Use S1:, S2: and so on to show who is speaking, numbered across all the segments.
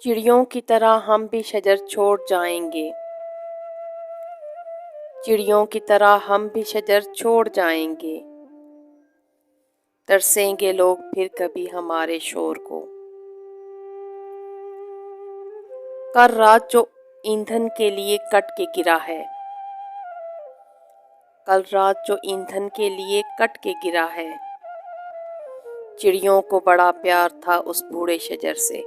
S1: چڑیوں کی طرح ہم بھی شجر چھوڑ جائیں گے، چڑیوں کی طرح ہم بھی شجر چھوڑ جائیں گے، ترسیں گے لوگ پھر کبھی ہمارے شور کو۔ کل رات جو ایندھن کے لیے کٹ کے گرا ہے، کل رات جو ایندھن کے لیے کٹ کے گرا ہے، چڑیوں کو بڑا پیار تھا اس بوڑھے شجر سے۔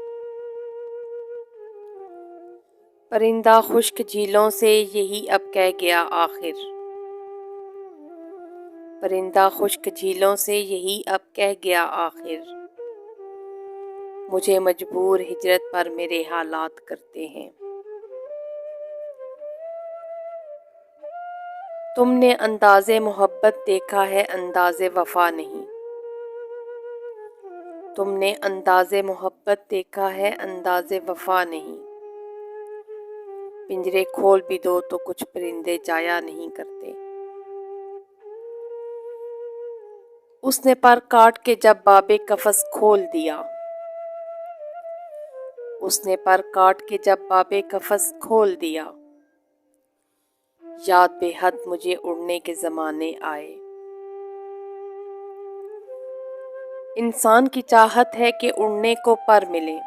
S1: پرندہ خشک جھیلوں سے یہی اب کہہ گیا آخر، پرندہ خشک جھیلوں سے یہی اب کہہ گیا آخر، مجھے مجبور ہجرت پر میرے حالات کرتے ہیں۔ تم نے انداز محبت دیکھا ہے انداز وفا نہیں، تم نے انداز محبت دیکھا ہے انداز وفا نہیں، پنجرے کھول بھی دو تو کچھ پرندے جایا نہیں کرتے۔ اس نے پر کاٹ کے جب باب قفس کھول دیا، اس نے پر کاٹ کے جب باب قفس کھول دیا، یاد بے حد مجھے اڑنے کے زمانے آئے۔ انسان کی چاہت ہے کہ اڑنے کو پر ملے،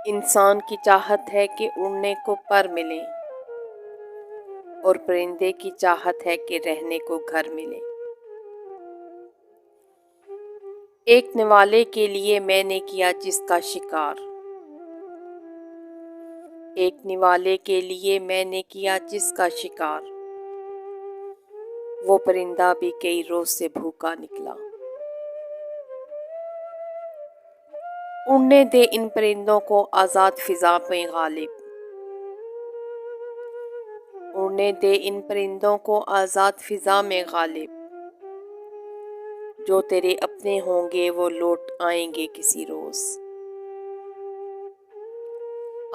S1: انسان کی چاہت ہے کہ اڑنے کو پر ملے، اور پرندے کی چاہت ہے کہ رہنے کو گھر ملے۔ ایک نوالے کے لیے میں نے کیا جس کا شکار، ایک نوالے کے لیے میں نے کیا جس کا شکار، وہ پرندہ بھی کئی روز سے بھوکا نکلا۔ اڑنے دے ان پرندوں کو آزاد فضا میں غالب، اڑنے دے ان پرندوں کو آزاد فضا میں غالب، جو تیرے اپنے ہوں گے وہ لوٹ آئیں گے کسی روز۔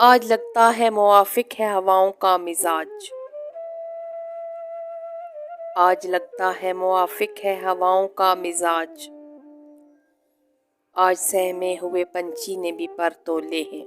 S1: آج لگتا ہے موافق ہے ہواؤں کا مزاج، آج لگتا ہے موافق ہے ہواؤں کا مزاج، آج سہمے ہوئے پنچھی نے بھی پر تولے ہیں۔